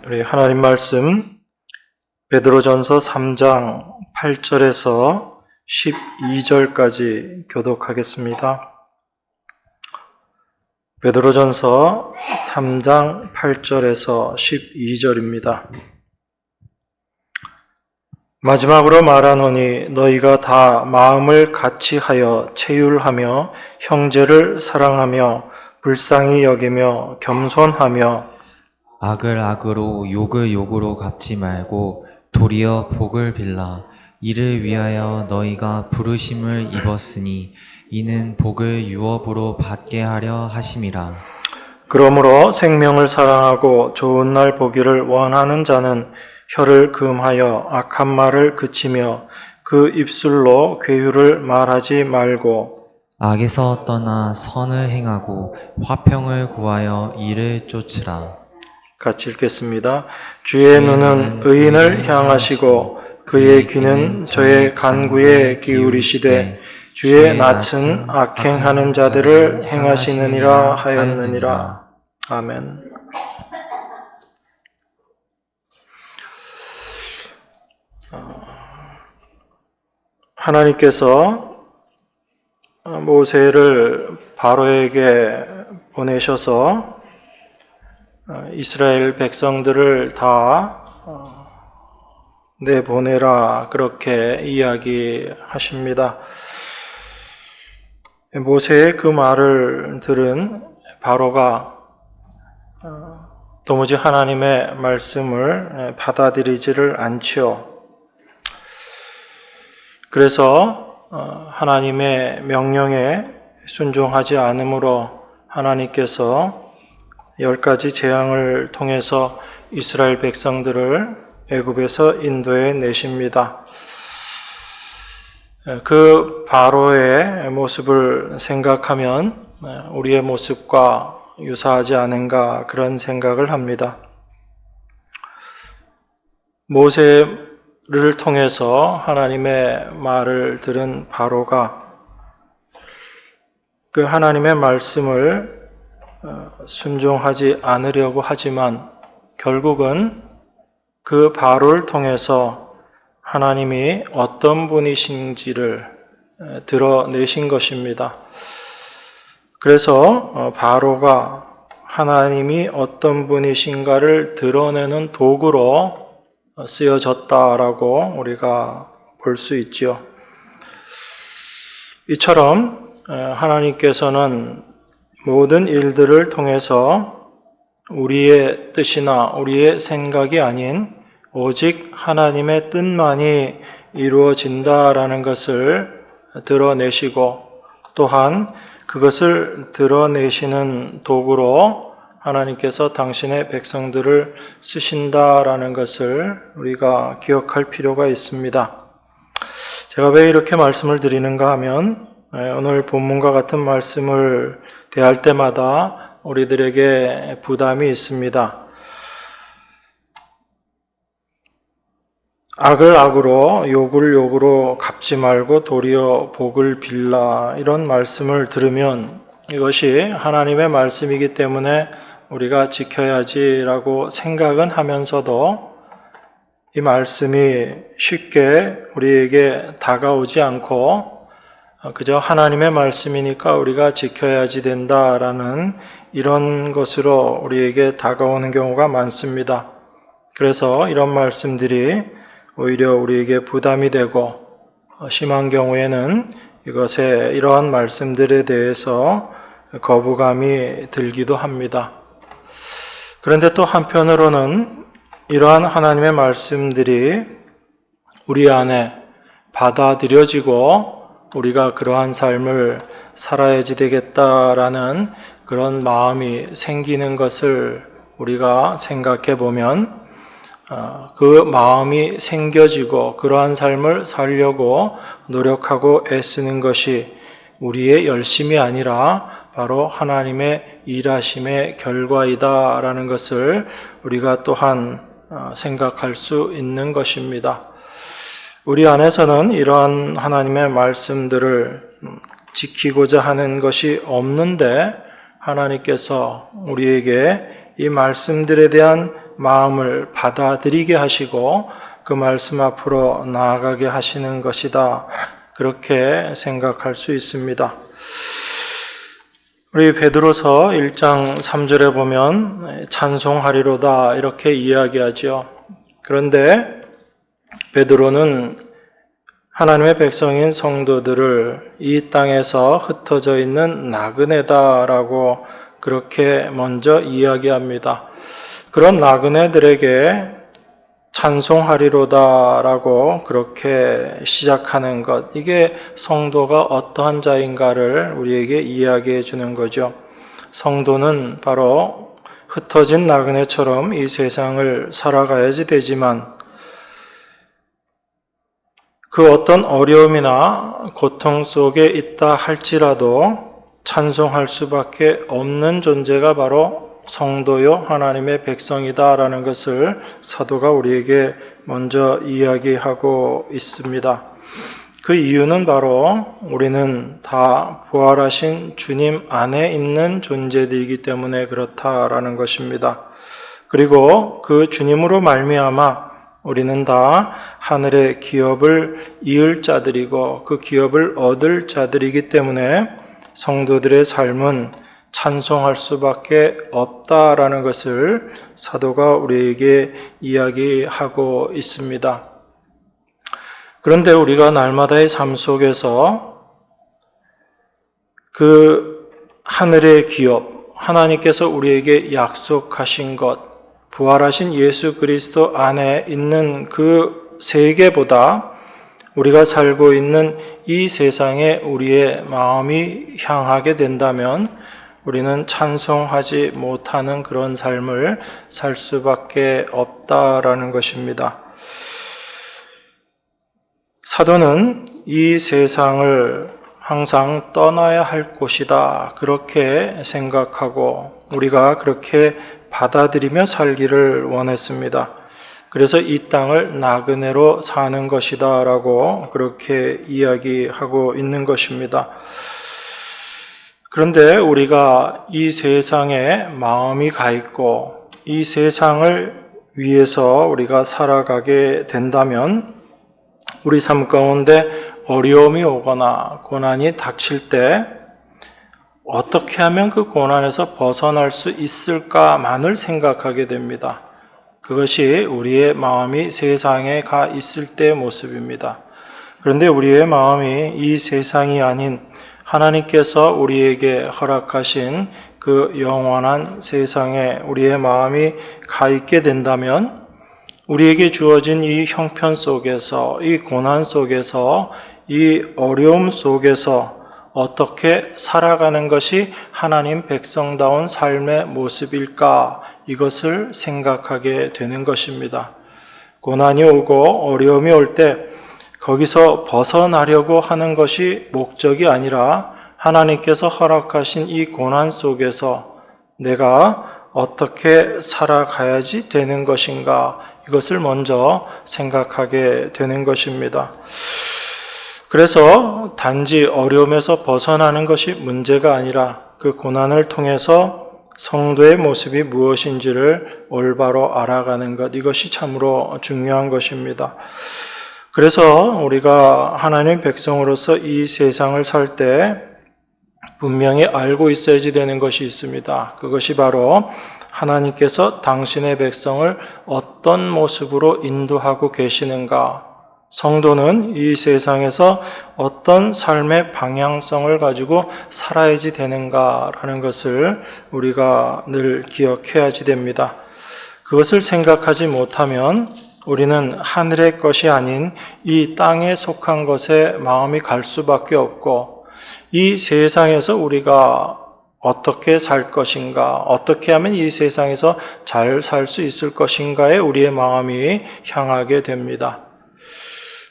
우리 하나님 말씀 베드로전서 3장 8절에서 12절까지 교독하겠습니다. 베드로전서 3장 8절에서 12절입니다. 마지막으로 말하노니 너희가 다 마음을 같이하여 체휼하며 형제를 사랑하며 불쌍히 여기며 겸손하며 악을 악으로 욕을 욕으로 갚지 말고 도리어 복을 빌라. 이를 위하여 너희가 부르심을 입었으니 이는 복을 유업으로 받게 하려 하심이라. 그러므로 생명을 사랑하고 좋은 날 보기를 원하는 자는 혀를 금하여 악한 말을 그치며 그 입술로 괴유를 말하지 말고 악에서 떠나 선을 행하고 화평을 구하여 이를 쫓으라. 같이 읽겠습니다. 주의 눈은 의인을 향하시고 그의 귀는 저의 간구에 기울이시되 주의 낯은 악행하는 자들을 행하시느니라 하였느니라. 아멘. 하나님께서 모세를 바로에게 보내셔서 이스라엘 백성들을 다 내보내라 그렇게 이야기하십니다. 모세의 그 말을 들은 바로가 도무지 하나님의 말씀을 받아들이지를 않지요. 그래서 하나님의 명령에 순종하지 않으므로 하나님께서 10가지 재앙을 통해서 이스라엘 백성들을 애굽에서 인도해 내십니다. 그 바로의 모습을 생각하면 우리의 모습과 유사하지 않은가 그런 생각을 합니다. 모세를 통해서 하나님의 말을 들은 바로가 그 하나님의 말씀을 순종하지 않으려고 하지만 결국은 그 바로를 통해서 하나님이 어떤 분이신지를 드러내신 것입니다. 그래서 바로가 하나님이 어떤 분이신가를 드러내는 도구로 쓰여졌다라고 우리가 볼 수 있지요. 이처럼 하나님께서는 모든 일들을 통해서 우리의 뜻이나 우리의 생각이 아닌 오직 하나님의 뜻만이 이루어진다라는 것을 드러내시고 또한 그것을 드러내시는 도구로 하나님께서 당신의 백성들을 쓰신다라는 것을 우리가 기억할 필요가 있습니다. 제가 왜 이렇게 말씀을 드리는가 하면 오늘 본문과 같은 말씀을 대할 때마다 우리들에게 부담이 있습니다. 악을 악으로 욕을 욕으로 갚지 말고 도리어 복을 빌라 이런 말씀을 들으면 이것이 하나님의 말씀이기 때문에 우리가 지켜야지라고 생각은 하면서도 이 말씀이 쉽게 우리에게 다가오지 않고 그저 하나님의 말씀이니까 우리가 지켜야지 된다라는 이런 것으로 우리에게 다가오는 경우가 많습니다. 그래서 이런 말씀들이 오히려 우리에게 부담이 되고 심한 경우에는 이러한 말씀들에 대해서 거부감이 들기도 합니다. 그런데 또 한편으로는 이러한 하나님의 말씀들이 우리 안에 받아들여지고 우리가 그러한 삶을 살아야지 되겠다라는 그런 마음이 생기는 것을 우리가 생각해 보면 그 마음이 생겨지고 그러한 삶을 살려고 노력하고 애쓰는 것이 우리의 열심이 아니라 바로 하나님의 일하심의 결과이다라는 것을 우리가 또한 생각할 수 있는 것입니다. 우리 안에서는 이러한 하나님의 말씀들을 지키고자 하는 것이 없는데 하나님께서 우리에게 이 말씀들에 대한 마음을 받아들이게 하시고 그 말씀 앞으로 나아가게 하시는 것이다. 그렇게 생각할 수 있습니다. 우리 베드로서 1장 3절에 보면 찬송하리로다 이렇게 이야기하죠. 그런데 베드로는 하나님의 백성인 성도들을 이 땅에서 흩어져 있는 나그네다라고 그렇게 먼저 이야기합니다. 그런 나그네들에게 찬송하리로다라고 그렇게 시작하는 것, 이게 성도가 어떠한 자인가를 우리에게 이야기해 주는 거죠. 성도는 바로 흩어진 나그네처럼 이 세상을 살아가야지 되지만 그 어떤 어려움이나 고통 속에 있다 할지라도 찬송할 수밖에 없는 존재가 바로 성도요 하나님의 백성이다라는 것을 사도가 우리에게 먼저 이야기하고 있습니다. 그 이유는 바로 우리는 다 부활하신 주님 안에 있는 존재들이기 때문에 그렇다라는 것입니다. 그리고 그 주님으로 말미암아 우리는 다 하늘의 기업을 이을 자들이고 그 기업을 얻을 자들이기 때문에 성도들의 삶은 찬송할 수밖에 없다라는 것을 사도가 우리에게 이야기하고 있습니다. 그런데 우리가 날마다의 삶 속에서 그 하늘의 기업, 하나님께서 우리에게 약속하신 것, 부활하신 예수 그리스도 안에 있는 그 세계보다 우리가 살고 있는 이 세상에 우리의 마음이 향하게 된다면 우리는 찬송하지 못하는 그런 삶을 살 수밖에 없다라는 것입니다. 사도는 이 세상을 항상 떠나야 할 곳이다 그렇게 생각하고 우리가 그렇게 받아들이며 살기를 원했습니다. 그래서 이 땅을 나그네로 사는 것이다 라고 그렇게 이야기하고 있는 것입니다. 그런데 우리가 이 세상에 마음이 가 있고 이 세상을 위해서 우리가 살아가게 된다면 우리 삶 가운데 어려움이 오거나 고난이 닥칠 때 어떻게 하면 그 고난에서 벗어날 수 있을까만을 생각하게 됩니다. 그것이 우리의 마음이 세상에 가 있을 때의 모습입니다. 그런데 우리의 마음이 이 세상이 아닌 하나님께서 우리에게 허락하신 그 영원한 세상에 우리의 마음이 가 있게 된다면 우리에게 주어진 이 형편 속에서, 이 고난 속에서, 이 어려움 속에서 어떻게 살아가는 것이 하나님 백성다운 삶의 모습일까? 이것을 생각하게 되는 것입니다. 고난이 오고 어려움이 올 때 거기서 벗어나려고 하는 것이 목적이 아니라 하나님께서 허락하신 이 고난 속에서 내가 어떻게 살아가야지 되는 것인가? 이것을 먼저 생각하게 되는 것입니다. 그래서 단지 어려움에서 벗어나는 것이 문제가 아니라 그 고난을 통해서 성도의 모습이 무엇인지를 올바로 알아가는 것, 이것이 참으로 중요한 것입니다. 그래서 우리가 하나님의 백성으로서 이 세상을 살 때 분명히 알고 있어야지 되는 것이 있습니다. 그것이 바로 하나님께서 당신의 백성을 어떤 모습으로 인도하고 계시는가, 성도는 이 세상에서 어떤 삶의 방향성을 가지고 살아야지 되는가라는 것을 우리가 늘 기억해야지 됩니다. 그것을 생각하지 못하면 우리는 하늘의 것이 아닌 이 땅에 속한 것에 마음이 갈 수밖에 없고 이 세상에서 우리가 어떻게 살 것인가, 어떻게 하면 이 세상에서 잘 살 수 있을 것인가에 우리의 마음이 향하게 됩니다.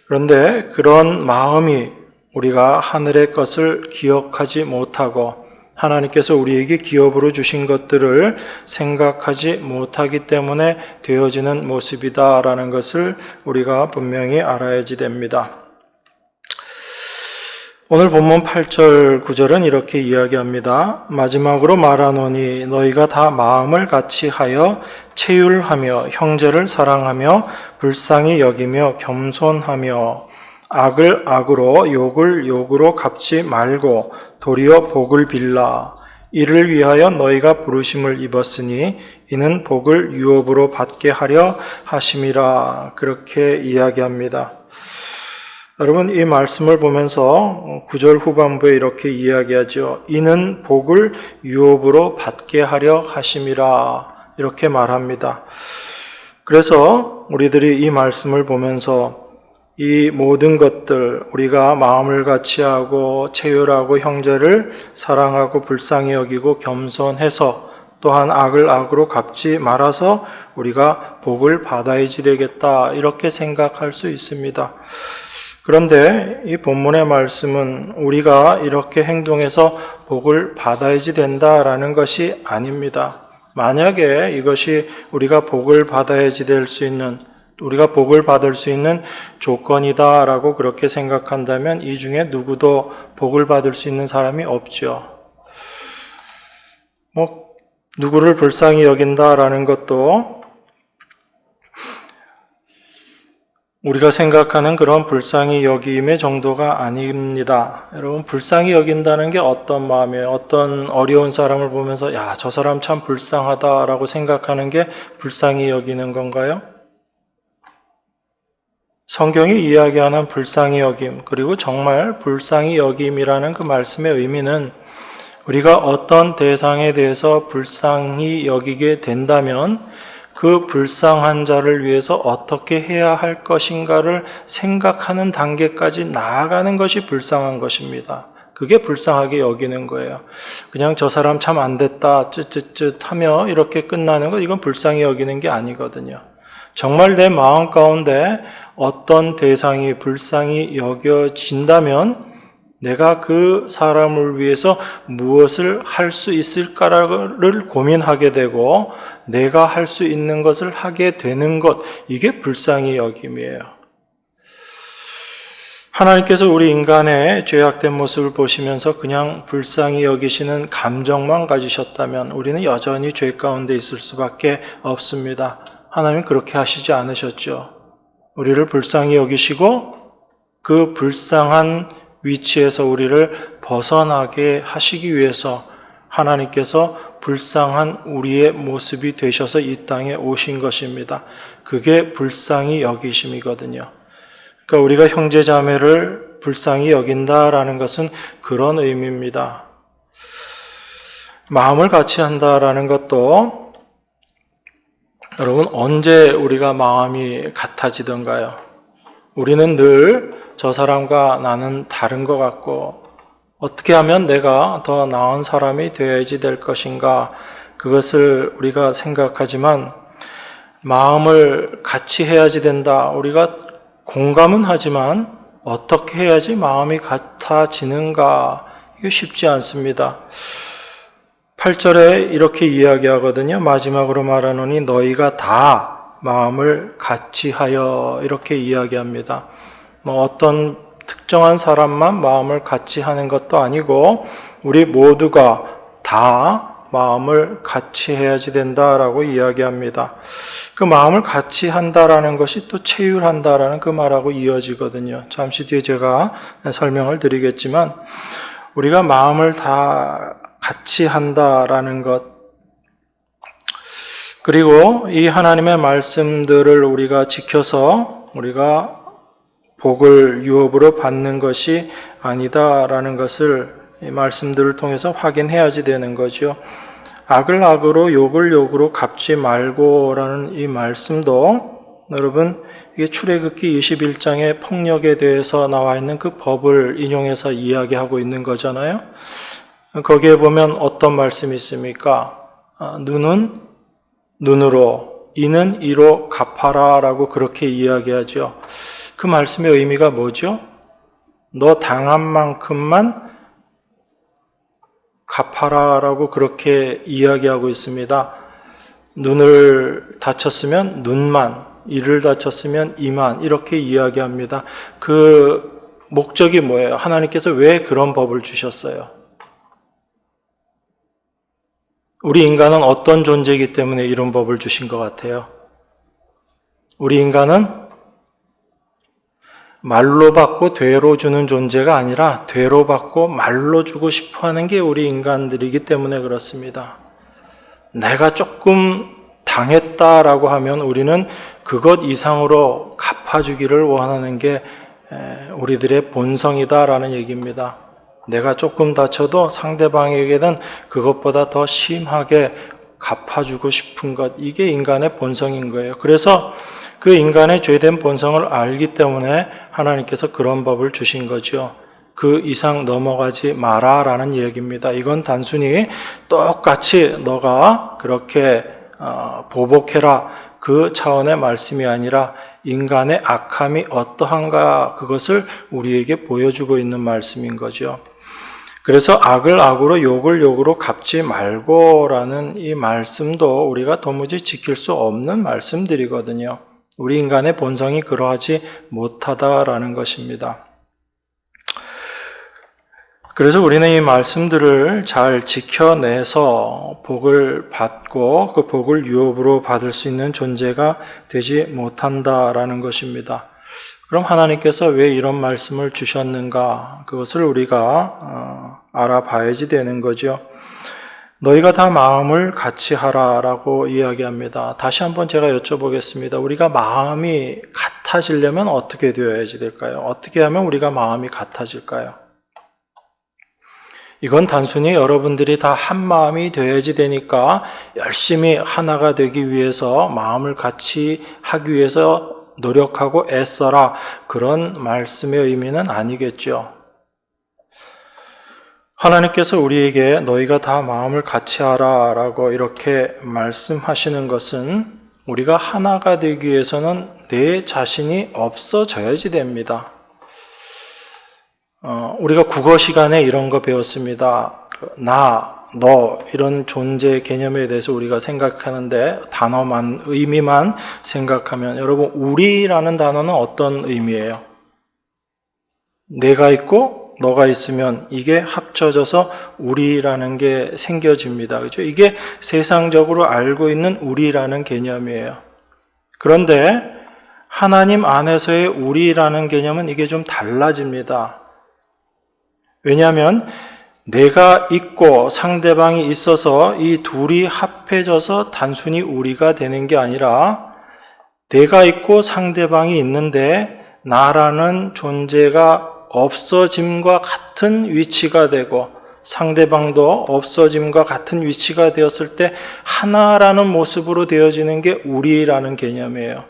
그런데 그런 마음이 우리가 하늘의 것을 기억하지 못하고 하나님께서 우리에게 기업으로 주신 것들을 생각하지 못하기 때문에 되어지는 모습이다라는 것을 우리가 분명히 알아야지 됩니다. 오늘 본문 8절 9절은 이렇게 이야기합니다. 마지막으로 말하노니 너희가 다 마음을 같이 하여 체휼하며 형제를 사랑하며 불쌍히 여기며 겸손하며 악을 악으로 욕을 욕으로 갚지 말고 도리어 복을 빌라. 이를 위하여 너희가 부르심을 입었으니 이는 복을 유업으로 받게 하려 하심이라. 그렇게 이야기합니다. 여러분, 이 말씀을 보면서 9절 후반부에 이렇게 이야기하죠. 이는 복을 유업으로 받게 하려 하심이라. 이렇게 말합니다. 그래서 우리들이 이 말씀을 보면서 이 모든 것들, 우리가 마음을 같이 하고 체휼하고 형제를 사랑하고 불쌍히 여기고 겸손해서 또한 악을 악으로 갚지 말아서 우리가 복을 받아야지 되겠다, 이렇게 생각할 수 있습니다. 그런데 이 본문의 말씀은 우리가 이렇게 행동해서 복을 받아야지 된다라는 것이 아닙니다. 만약에 이것이 우리가 복을 받아야지 될 수 있는, 우리가 복을 받을 수 있는 조건이다라고 그렇게 생각한다면 이 중에 누구도 복을 받을 수 있는 사람이 없죠. 누구를 불쌍히 여긴다라는 것도 우리가 생각하는 그런 불쌍히 여김의 정도가 아닙니다. 여러분, 불쌍히 여긴다는 게 어떤 마음이에요? 어떤 어려운 사람을 보면서 야, 저 사람 참 불쌍하다라고 생각하는 게 불쌍히 여기는 건가요? 성경이 이야기하는 불쌍히 여김, 그리고 정말 불쌍히 여김이라는 그 말씀의 의미는 우리가 어떤 대상에 대해서 불쌍히 여기게 된다면 그 불쌍한 자를 위해서 어떻게 해야 할 것인가를 생각하는 단계까지 나아가는 것이 불쌍한 것입니다. 그게 불쌍하게 여기는 거예요. 그냥 저 사람 참 안 됐다, 쯧쯧쯧 하며 이렇게 끝나는 것, 이건 불쌍히 여기는 게 아니거든요. 정말 내 마음 가운데 어떤 대상이 불쌍히 여겨진다면 내가 그 사람을 위해서 무엇을 할 수 있을까를 고민하게 되고 내가 할 수 있는 것을 하게 되는 것, 이게 불쌍히 여김이에요. 하나님께서 우리 인간의 죄악된 모습을 보시면서 그냥 불쌍히 여기시는 감정만 가지셨다면 우리는 여전히 죄 가운데 있을 수밖에 없습니다. 하나님은 그렇게 하시지 않으셨죠. 우리를 불쌍히 여기시고 그 불쌍한 위치에서 우리를 벗어나게 하시기 위해서 하나님께서 불쌍한 우리의 모습이 되셔서 이 땅에 오신 것입니다. 그게 불쌍히 여기심이거든요. 그러니까 우리가 형제자매를 불쌍히 여긴다라는 것은 그런 의미입니다. 마음을 같이 한다라는 것도 여러분, 언제 우리가 마음이 같아지던가요? 우리는 늘 저 사람과 나는 다른 것 같고 어떻게 하면 내가 더 나은 사람이 되어야지 될 것인가, 그것을 우리가 생각하지만 마음을 같이 해야지 된다. 우리가 공감은 하지만 어떻게 해야지 마음이 같아지는가, 이게 쉽지 않습니다. 8절에 이렇게 이야기하거든요. 마지막으로 말하노니 너희가 다 마음을 같이 하여, 이렇게 이야기합니다. 어떤 특정한 사람만 마음을 같이 하는 것도 아니고 우리 모두가 다 마음을 같이 해야지 된다라고 이야기합니다. 그 마음을 같이 한다라는 것이 또 체휼한다라는 그 말하고 이어지거든요. 잠시 뒤에 제가 설명을 드리겠지만 우리가 마음을 다 같이 한다라는 것, 그리고 이 하나님의 말씀들을 우리가 지켜서 우리가 복을 유업으로 받는 것이 아니다라는 것을 이 말씀들을 통해서 확인해야지 되는 거죠. 악을 악으로 욕을 욕으로 갚지 말고라는 이 말씀도 여러분, 이게 출애굽기 21장의 폭력에 대해서 나와 있는 그 법을 인용해서 이야기하고 있는 거잖아요. 거기에 보면 어떤 말씀이 있습니까? 눈은 눈으로, 이는 이로 갚아라라고 그렇게 이야기하죠. 그 말씀의 의미가 뭐죠? 너 당한 만큼만 갚아라라고 그렇게 이야기하고 있습니다. 눈을 다쳤으면 눈만, 이를 다쳤으면 이만, 이렇게 이야기합니다. 그 목적이 뭐예요? 하나님께서 왜 그런 법을 주셨어요? 우리 인간은 어떤 존재이기 때문에 이런 법을 주신 것 같아요? 우리 인간은 말로 받고 되로 주는 존재가 아니라 되로 받고 말로 주고 싶어 하는 게 우리 인간들이기 때문에 그렇습니다. 내가 조금 당했다라고 하면 우리는 그것 이상으로 갚아주기를 원하는 게 우리들의 본성이다라는 얘기입니다. 내가 조금 다쳐도 상대방에게는 그것보다 더 심하게 갚아주고 싶은 것, 이게 인간의 본성인 거예요. 그래서 그 인간의 죄된 본성을 알기 때문에 하나님께서 그런 법을 주신 거죠. 그 이상 넘어가지 마라라는 얘기입니다. 이건 단순히 똑같이 너가 그렇게 보복해라 그 차원의 말씀이 아니라 인간의 악함이 어떠한가 그것을 우리에게 보여주고 있는 말씀인 거죠. 그래서 악을 악으로 욕을 욕으로 갚지 말고라는 이 말씀도 우리가 도무지 지킬 수 없는 말씀들이거든요. 우리 인간의 본성이 그러하지 못하다라는 것입니다. 그래서 우리는 이 말씀들을 잘 지켜내서 복을 받고 그 복을 유업으로 받을 수 있는 존재가 되지 못한다라는 것입니다. 그럼 하나님께서 왜 이런 말씀을 주셨는가? 그것을 우리가 알아봐야지 되는 거죠. 너희가 다 마음을 같이 하라라고 이야기합니다. 다시 한번 제가 여쭤보겠습니다. 우리가 마음이 같아지려면 어떻게 되어야지 될까요? 어떻게 하면 우리가 마음이 같아질까요? 이건 단순히 여러분들이 다 한 마음이 되어야지 되니까 열심히 하나가 되기 위해서 마음을 같이 하기 위해서 노력하고 애써라 그런 말씀의 의미는 아니겠죠. 하나님께서 우리에게 너희가 다 마음을 같이 하라 라고 이렇게 말씀하시는 것은 우리가 하나가 되기 위해서는 내 자신이 없어져야지 됩니다. 우리가 국어 시간에 이런 거 배웠습니다. 나, 너 이런 존재 개념에 대해서 우리가 생각하는데 단어만, 의미만 생각하면 여러분 우리라는 단어는 어떤 의미예요? 내가 있고 너가 있으면 이게 합쳐져서 우리라는 게 생겨집니다. 그렇죠? 이게 세상적으로 알고 있는 우리라는 개념이에요. 그런데 하나님 안에서의 우리라는 개념은 이게 좀 달라집니다. 왜냐하면 내가 있고 상대방이 있어서 이 둘이 합해져서 단순히 우리가 되는 게 아니라 내가 있고 상대방이 있는데 나라는 존재가 없어짐과 같은 위치가 되고 상대방도 없어짐과 같은 위치가 되었을 때 하나라는 모습으로 되어지는 게 우리라는 개념이에요.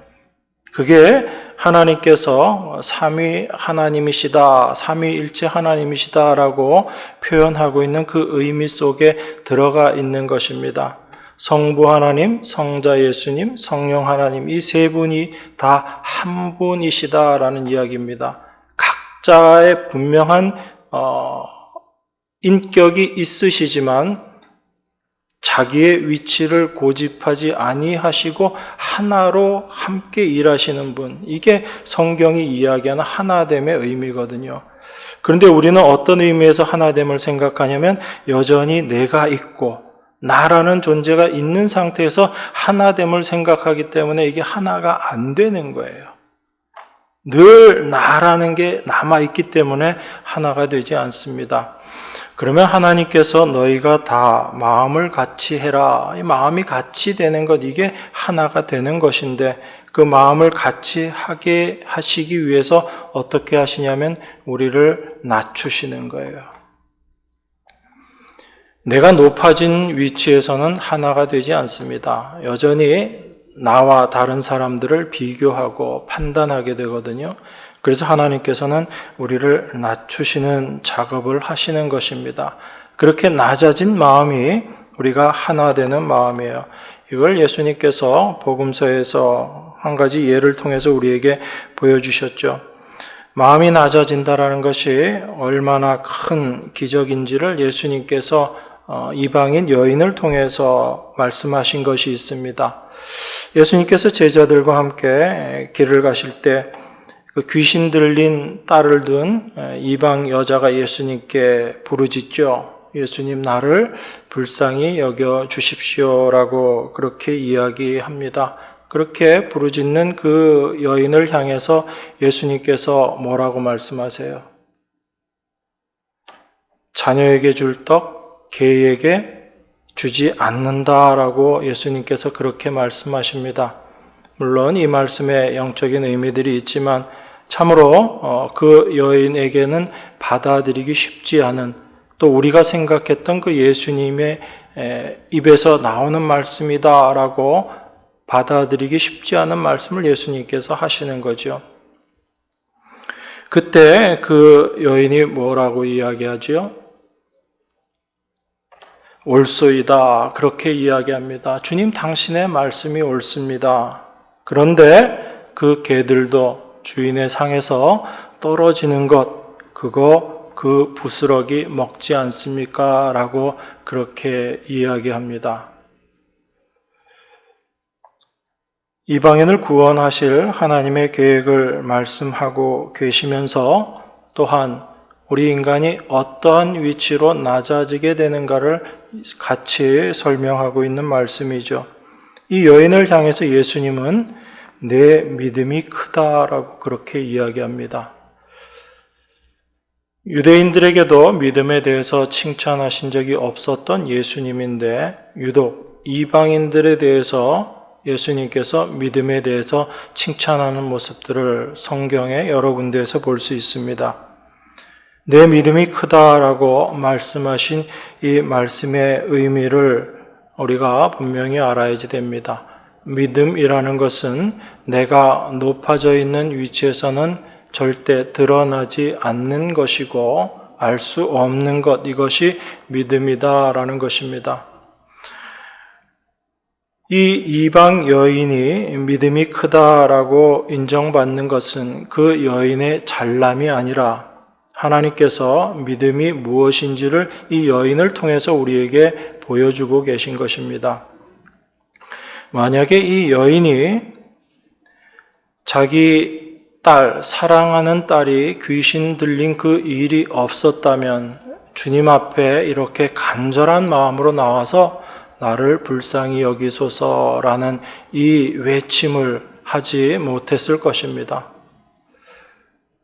그게 하나님께서 삼위 하나님이시다, 삼위일체 하나님이시다라고 표현하고 있는 그 의미 속에 들어가 있는 것입니다. 성부 하나님, 성자 예수님, 성령 하나님 이 세 분이 다 한 분이시다라는 이야기입니다. 각자의 분명한 인격이 있으시지만 자기의 위치를 고집하지 아니하시고 하나로 함께 일하시는 분, 이게 성경이 이야기하는 하나됨의 의미거든요. 그런데 우리는 어떤 의미에서 하나됨을 생각하냐면 여전히 내가 있고 나라는 존재가 있는 상태에서 하나됨을 생각하기 때문에 이게 하나가 안 되는 거예요. 늘 나라는 게 남아있기 때문에 하나가 되지 않습니다. 그러면 하나님께서 너희가 다 마음을 같이 해라. 이 마음이 같이 되는 것, 이게 하나가 되는 것인데 그 마음을 같이 하게 하시기 위해서 어떻게 하시냐면 우리를 낮추시는 거예요. 내가 높아진 위치에서는 하나가 되지 않습니다. 여전히 나와 다른 사람들을 비교하고 판단하게 되거든요. 그래서 하나님께서는 우리를 낮추시는 작업을 하시는 것입니다. 그렇게 낮아진 마음이 우리가 하나 되는 마음이에요. 이걸 예수님께서 복음서에서 한 가지 예를 통해서 우리에게 보여주셨죠. 마음이 낮아진다라는 것이 얼마나 큰 기적인지를 예수님께서 이방인 여인을 통해서 말씀하신 것이 있습니다. 예수님께서 제자들과 함께 길을 가실 때 그 귀신 들린 딸을 둔 이방 여자가 예수님께 부르짖죠. 예수님, 나를 불쌍히 여겨 주십시오라고 그렇게 이야기합니다. 그렇게 부르짖는 그 여인을 향해서 예수님께서 뭐라고 말씀하세요? 자녀에게 줄 떡 개에게 주지 않는다라고 예수님께서 그렇게 말씀하십니다. 물론 이 말씀에 영적인 의미들이 있지만 참으로 그 여인에게는 받아들이기 쉽지 않은, 또 우리가 생각했던 그 예수님의 입에서 나오는 말씀이다라고 받아들이기 쉽지 않은 말씀을 예수님께서 하시는 거죠. 그때 그 여인이 뭐라고 이야기하지요? 옳소이다, 그렇게 이야기합니다. 주님, 당신의 말씀이 옳습니다. 그런데 그 개들도 주인의 상에서 떨어지는 것, 그 부스러기 먹지 않습니까? 라고 그렇게 이야기합니다. 이방인을 구원하실 하나님의 계획을 말씀하고 계시면서 또한 우리 인간이 어떠한 위치로 낮아지게 되는가를 같이 설명하고 있는 말씀이죠. 이 여인을 향해서 예수님은 내 믿음이 크다라고 그렇게 이야기합니다. 유대인들에게도 믿음에 대해서 칭찬하신 적이 없었던 예수님인데 유독 이방인들에 대해서 예수님께서 믿음에 대해서 칭찬하는 모습들을 성경에 여러 군데에서 볼 수 있습니다. 내 믿음이 크다라고 말씀하신 이 말씀의 의미를 우리가 분명히 알아야지 됩니다. 믿음이라는 것은 내가 높아져 있는 위치에서는 절대 드러나지 않는 것이고 알 수 없는 것, 이것이 믿음이다라는 것입니다. 이 이방 여인이 믿음이 크다라고 인정받는 것은 그 여인의 잘남이 아니라 하나님께서 믿음이 무엇인지를 이 여인을 통해서 우리에게 보여주고 계신 것입니다. 만약에 이 여인이 자기 딸, 사랑하는 딸이 귀신 들린 그 일이 없었다면 주님 앞에 이렇게 간절한 마음으로 나와서 나를 불쌍히 여기소서라는 이 외침을 하지 못했을 것입니다.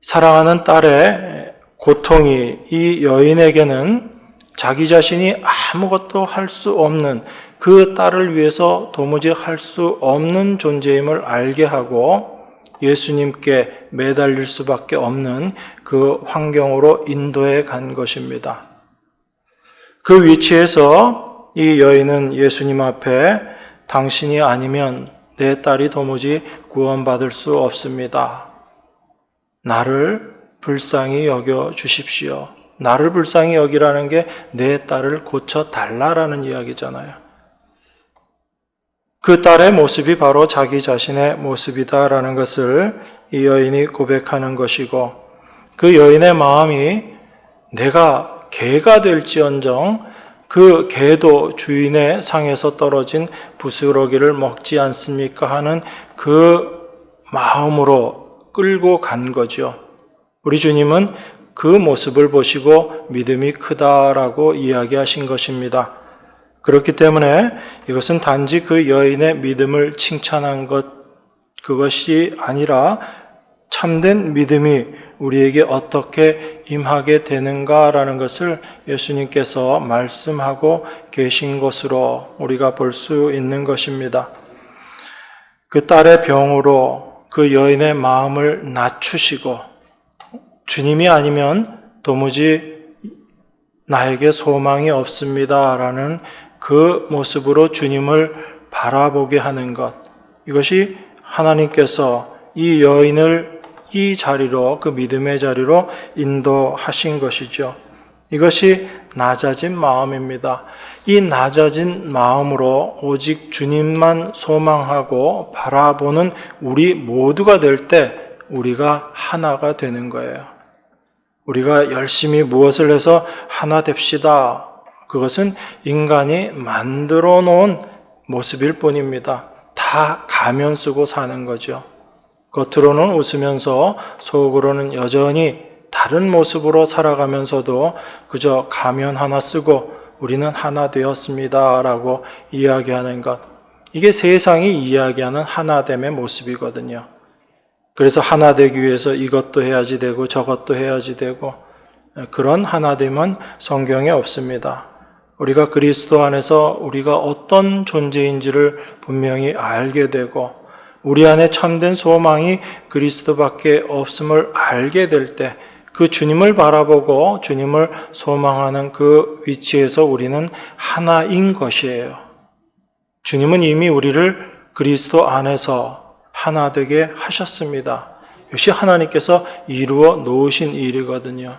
사랑하는 딸의 고통이 이 여인에게는 자기 자신이 아무것도 할 수 없는, 그 딸을 위해서 도무지 할 수 없는 존재임을 알게 하고 예수님께 매달릴 수밖에 없는 그 환경으로 인도해 간 것입니다. 그 위치에서 이 여인은 예수님 앞에 당신이 아니면 내 딸이 도무지 구원받을 수 없습니다. 나를 불쌍히 여겨 주십시오. 나를 불쌍히 여기라는 게 내 딸을 고쳐달라라는 이야기잖아요. 그 딸의 모습이 바로 자기 자신의 모습이다라는 것을 이 여인이 고백하는 것이고, 그 여인의 마음이 내가 개가 될지언정 그 개도 주인의 상에서 떨어진 부스러기를 먹지 않습니까? 하는 그 마음으로 끌고 간 거죠. 우리 주님은 그 모습을 보시고 믿음이 크다라고 이야기하신 것입니다. 그렇기 때문에 이것은 단지 그 여인의 믿음을 칭찬한 그것이 아니라 참된 믿음이 우리에게 어떻게 임하게 되는가라는 것을 예수님께서 말씀하고 계신 것으로 우리가 볼 수 있는 것입니다. 그 딸의 병으로 그 여인의 마음을 낮추시고 주님이 아니면 도무지 나에게 소망이 없습니다라는 그 모습으로 주님을 바라보게 하는 것, 이것이 하나님께서 이 여인을 이 자리로, 그 믿음의 자리로 인도하신 것이죠. 이것이 낮아진 마음입니다. 이 낮아진 마음으로 오직 주님만 소망하고 바라보는 우리 모두가 될 때 우리가 하나가 되는 거예요. 우리가 열심히 무엇을 해서 하나 됩시다. 그것은 인간이 만들어 놓은 모습일 뿐입니다. 다 가면 쓰고 사는 거죠. 겉으로는 웃으면서 속으로는 여전히 다른 모습으로 살아가면서도 그저 가면 하나 쓰고 우리는 하나 되었습니다 라고 이야기하는 것. 이게 세상이 이야기하는 하나됨의 모습이거든요. 그래서 하나 되기 위해서 이것도 해야지 되고 저것도 해야지 되고 그런 하나됨은 성경에 없습니다. 우리가 그리스도 안에서 우리가 어떤 존재인지를 분명히 알게 되고 우리 안에 참된 소망이 그리스도밖에 없음을 알게 될 때 그 주님을 바라보고 주님을 소망하는 그 위치에서 우리는 하나인 것이에요. 주님은 이미 우리를 그리스도 안에서 하나 되게 하셨습니다. 역시 하나님께서 이루어 놓으신 일이거든요.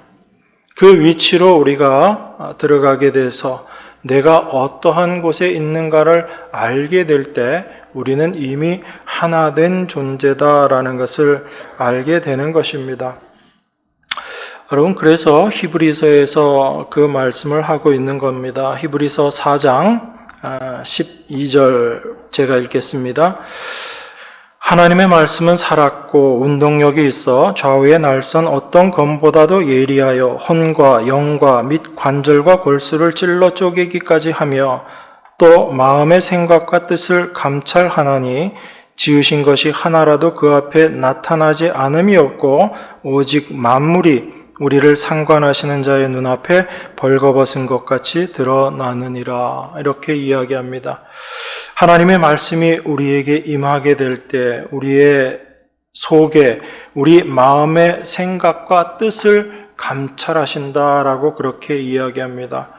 그 위치로 우리가 들어가게 돼서 내가 어떠한 곳에 있는가를 알게 될 때 우리는 이미 하나 된 존재다라는 것을 알게 되는 것입니다. 여러분, 그래서 히브리서에서 그 말씀을 하고 있는 겁니다. 히브리서 4장 12절 제가 읽겠습니다. 하나님의 말씀은 살았고 운동력이 있어 좌우의 날선 어떤 검보다도 예리하여 혼과 영과 및 관절과 골수를 찔러 쪼개기까지 하며 또 마음의 생각과 뜻을 감찰하나니 지으신 것이 하나라도 그 앞에 나타나지 않음이 없고 오직 만물이 우리를 상관하시는 자의 눈앞에 벌거벗은 것 같이 드러나느니라. 이렇게 이야기합니다. 하나님의 말씀이 우리에게 임하게 될 때 우리의 속에 우리 마음의 생각과 뜻을 감찰하신다라고 그렇게 이야기합니다.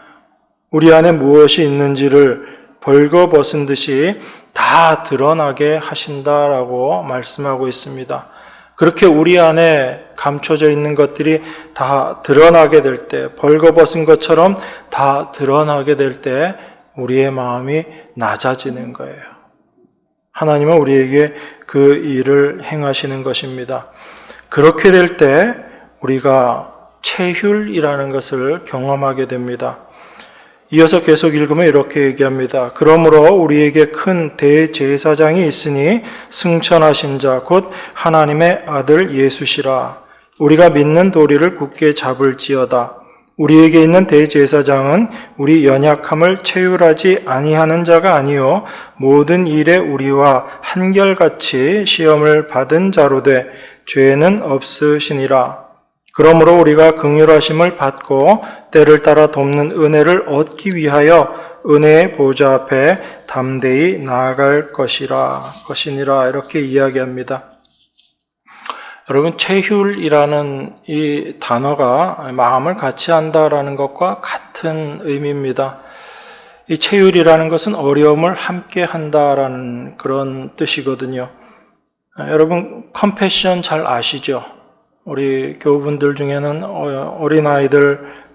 우리 안에 무엇이 있는지를 벌거벗은 듯이 다 드러나게 하신다라고 말씀하고 있습니다. 그렇게 우리 안에 감춰져 있는 것들이 다 드러나게 될 때, 벌거벗은 것처럼 다 드러나게 될 때 우리의 마음이 낮아지는 거예요. 하나님은 우리에게 그 일을 행하시는 것입니다. 그렇게 될 때 우리가 체휼이라는 것을 경험하게 됩니다. 이어서 계속 읽으면 이렇게 얘기합니다. 그러므로 우리에게 큰 대제사장이 있으니 승천하신 자 곧 하나님의 아들 예수시라. 우리가 믿는 도리를 굳게 잡을지어다. 우리에게 있는 대제사장은 우리 연약함을 체휼하지 아니하는 자가 아니요 모든 일에 우리와 한결같이 시험을 받은 자로 돼 죄는 없으시니라. 그러므로 우리가 긍휼하심을 받고 때를 따라 돕는 은혜를 얻기 위하여 은혜의 보좌 앞에 담대히 나아갈 것이니라 이렇게 이야기합니다. 여러분, 체휼이라는 이 단어가 마음을 같이 한다라는 것과 같은 의미입니다. 이 체휼이라는 것은 어려움을 함께 한다라는 그런 뜻이거든요. 여러분, 컴패션 잘 아시죠? 우리 교우분들 중에는 어린아이들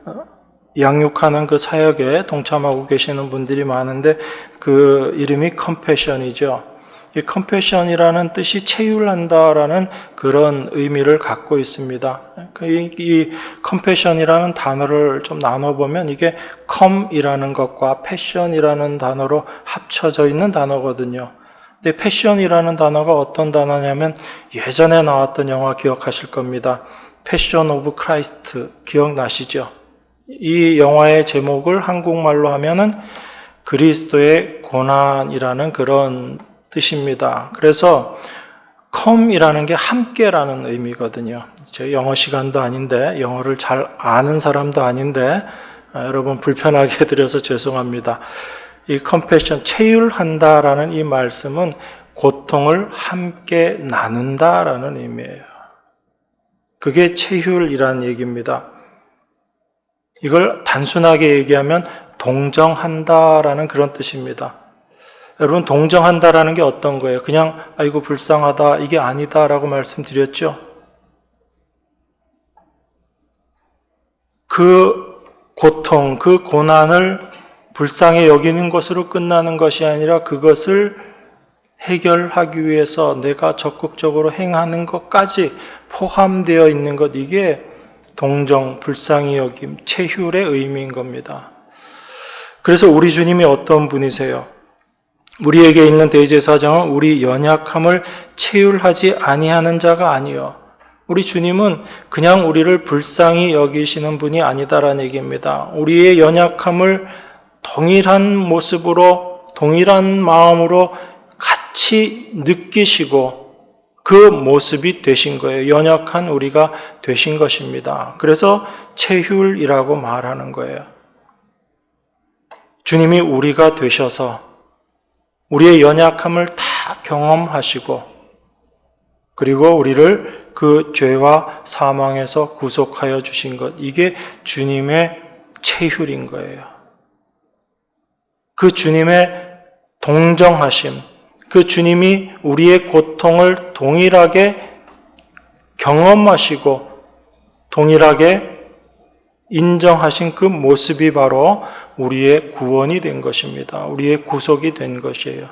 양육하는 그 사역에 동참하고 계시는 분들이 많은데 그 이름이 컴패션이죠. 이 컴패션이라는 뜻이 체휼한다라는 그런 의미를 갖고 있습니다. 이 컴패션이라는 단어를 좀 나눠보면 이게 컴이라는 것과 패션이라는 단어로 합쳐져 있는 단어거든요. 근데 패션이라는 단어가 어떤 단어냐면 예전에 나왔던 영화 기억하실 겁니다. 패션 오브 크라이스트 기억나시죠? 이 영화의 제목을 한국말로 하면은 그리스도의 고난이라는 그런 뜻입니다. 그래서 come이라는 게 함께라는 의미거든요. 제 영어 시간도 아닌데 영어를 잘 아는 사람도 아닌데 여러분 불편하게 해드려서 죄송합니다. 이 compassion, 체휼한다라는 이 말씀은 고통을 함께 나눈다라는 의미예요. 그게 체휼이라는 얘기입니다. 이걸 단순하게 얘기하면 동정한다라는 그런 뜻입니다. 여러분, 동정한다라는 게 어떤 거예요? 그냥 아이고 불쌍하다 이게 아니다라고 말씀드렸죠. 그 고통, 그 고난을 불쌍히 여기는 것으로 끝나는 것이 아니라 그것을 해결하기 위해서 내가 적극적으로 행하는 것까지 포함되어 있는 것, 이게 동정, 불쌍히 여김, 체휼의 의미인 겁니다. 그래서 우리 주님이 어떤 분이세요? 우리에게 있는 대제사장은 우리 연약함을 체휼하지 아니하는 자가 아니요. 우리 주님은 그냥 우리를 불쌍히 여기시는 분이 아니다라는 얘기입니다. 우리의 연약함을 동일한 모습으로, 동일한 마음으로 같이 느끼시고 그 모습이 되신 거예요. 연약한 우리가 되신 것입니다. 그래서 체휼이라고 말하는 거예요. 주님이 우리가 되셔서 우리의 연약함을 다 경험하시고 그리고 우리를 그 죄와 사망에서 구속하여 주신 것, 이게 주님의 체휼인 거예요. 그 주님의 동정하심, 그 주님이 우리의 고통을 동일하게 경험하시고 동일하게 인정하신 그 모습이 바로 우리의 구원이 된 것입니다. 우리의 구속이 된 것이에요.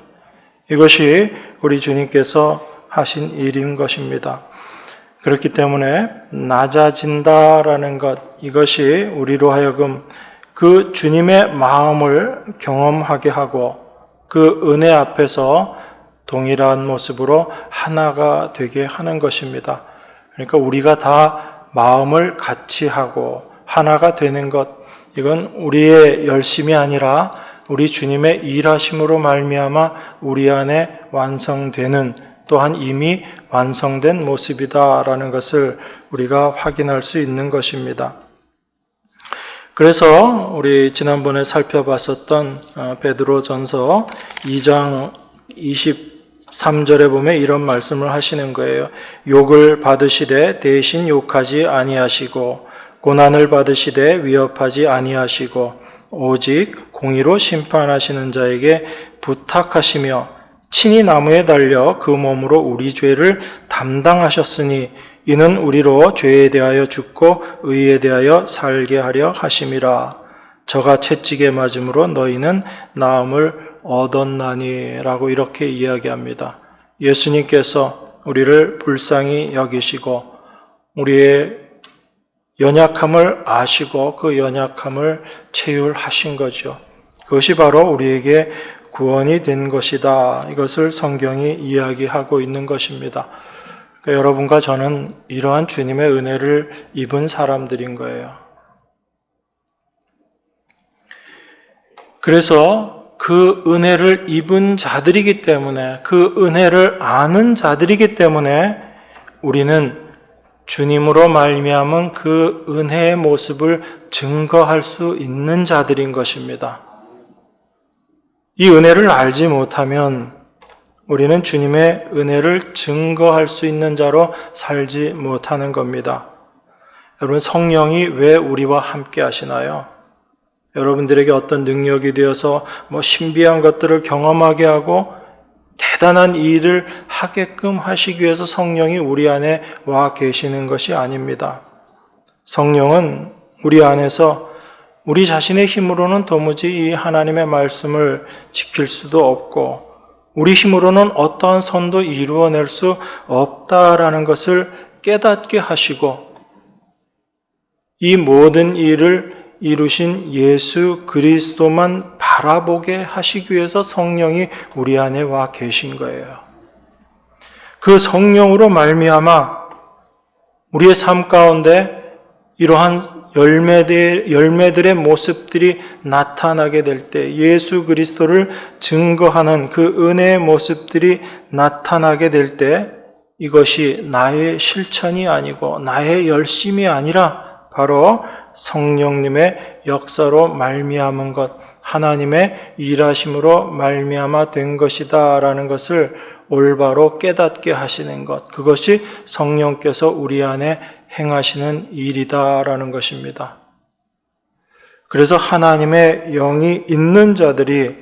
이것이 우리 주님께서 하신 일인 것입니다. 그렇기 때문에 낮아진다라는 것, 이것이 우리로 하여금 그 주님의 마음을 경험하게 하고 그 은혜 앞에서 동일한 모습으로 하나가 되게 하는 것입니다. 그러니까 우리가 다 마음을 같이 하고 하나가 되는 것, 이건 우리의 열심이 아니라 우리 주님의 일하심으로 말미암아 우리 안에 완성되는, 또한 이미 완성된 모습이다라는 것을 우리가 확인할 수 있는 것입니다. 그래서 우리 지난번에 살펴봤었던 베드로전서 2장 23절에 보면 이런 말씀을 하시는 거예요. 욕을 받으시되 대신 욕하지 아니하시고 고난을 받으시되 위협하지 아니하시고 오직 공의로 심판하시는 자에게 부탁하시며 친히 나무에 달려 그 몸으로 우리 죄를 담당하셨으니 이는 우리로 죄에 대하여 죽고 의에 대하여 살게 하려 하심이라. 저가 채찍에 맞음으로 너희는 나음을 얻었나니 라고 이렇게 이야기합니다. 예수님께서 우리를 불쌍히 여기시고 우리의 연약함을 아시고 그 연약함을 체휼하신 거죠. 그것이 바로 우리에게 구원이 된 것이다. 이것을 성경이 이야기하고 있는 것입니다. 그러니까 여러분과 저는 이러한 주님의 은혜를 입은 사람들인 거예요. 그래서 그 은혜를 입은 자들이기 때문에, 그 은혜를 아는 자들이기 때문에 우리는 주님으로 말미암은 그 은혜의 모습을 증거할 수 있는 자들인 것입니다. 이 은혜를 알지 못하면 우리는 주님의 은혜를 증거할 수 있는 자로 살지 못하는 겁니다. 여러분, 성령이 왜 우리와 함께 하시나요? 여러분들에게 어떤 능력이 되어서 신비한 것들을 경험하게 하고 대단한 일을 하게끔 하시기 위해서 성령이 우리 안에 와 계시는 것이 아닙니다. 성령은 우리 안에서 우리 자신의 힘으로는 도무지 이 하나님의 말씀을 지킬 수도 없고 우리 힘으로는 어떠한 선도 이루어낼 수 없다라는 것을 깨닫게 하시고 이 모든 일을 이루신 예수 그리스도만 바라보게 하시기 위해서 성령이 우리 안에 와 계신 거예요. 그 성령으로 말미암아 우리의 삶 가운데 이러한 열매들의 모습들이 나타나게 될 때, 예수 그리스도를 증거하는 그 은혜의 모습들이 나타나게 될 때, 이것이 나의 실천이 아니고 나의 열심이 아니라 바로 성령님의 역사로 말미암은 것, 하나님의 일하심으로 말미암아 된 것이다라는 것을 올바로 깨닫게 하시는 것, 그것이 성령께서 우리 안에 행하시는 일이다라는 것입니다. 그래서 하나님의 영이 있는 자들이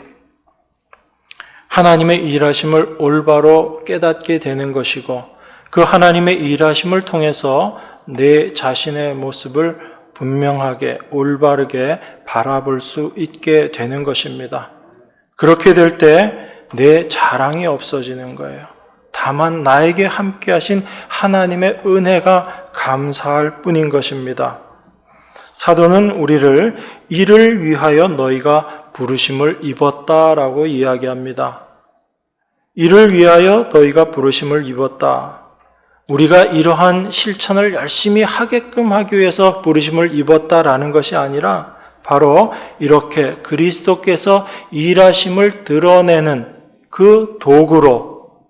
하나님의 일하심을 올바로 깨닫게 되는 것이고 그 하나님의 일하심을 통해서 내 자신의 모습을 분명하게 올바르게 바라볼 수 있게 되는 것입니다. 그렇게 될 때 내 자랑이 없어지는 거예요. 다만 나에게 함께 하신 하나님의 은혜가 감사할 뿐인 것입니다. 사도는 우리를 이를 위하여 너희가 부르심을 입었다라고 이야기합니다. 이를 위하여 너희가 부르심을 입었다. 우리가 이러한 실천을 열심히 하게끔 하기 위해서 부르심을 입었다라는 것이 아니라 바로 이렇게 그리스도께서 일하심을 드러내는 그 도구로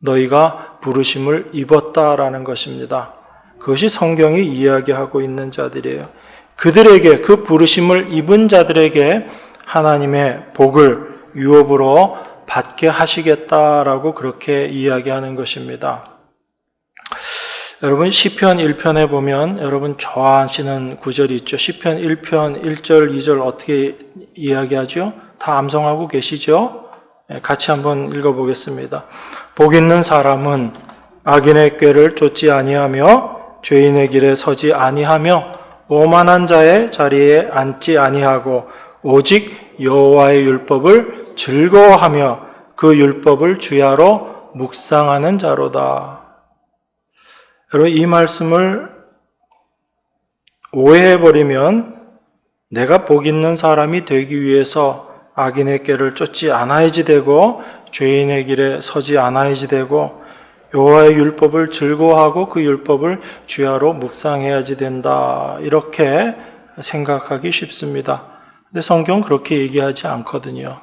너희가 부르심을 입었다라는 것입니다. 그것이 성경이 이야기하고 있는 자들이에요. 그들에게, 그 부르심을 입은 자들에게 하나님의 복을 유업으로 받게 하시겠다라고 그렇게 이야기하는 것입니다. 여러분 시편 1편에 보면 여러분 좋아하시는 구절이 있죠. 시편 1편 1절 2절 어떻게 이야기하죠? 다 암송하고 계시죠? 같이 한번 읽어보겠습니다. 복 있는 사람은 악인의 꾀를 쫓지 아니하며 죄인의 길에 서지 아니하며 오만한 자의 자리에 앉지 아니하고 오직 여호와의 율법을 즐거워하며 그 율법을 주야로 묵상하는 자로다. 여러분 이 말씀을 오해해버리면 내가 복 있는 사람이 되기 위해서 악인의 꾀를 쫓지 않아야지 되고 죄인의 길에 서지 않아야지 되고 여호와의 율법을 즐거워하고 그 율법을 주야로 묵상해야지 된다. 이렇게 생각하기 쉽습니다. 근데 성경은 그렇게 얘기하지 않거든요.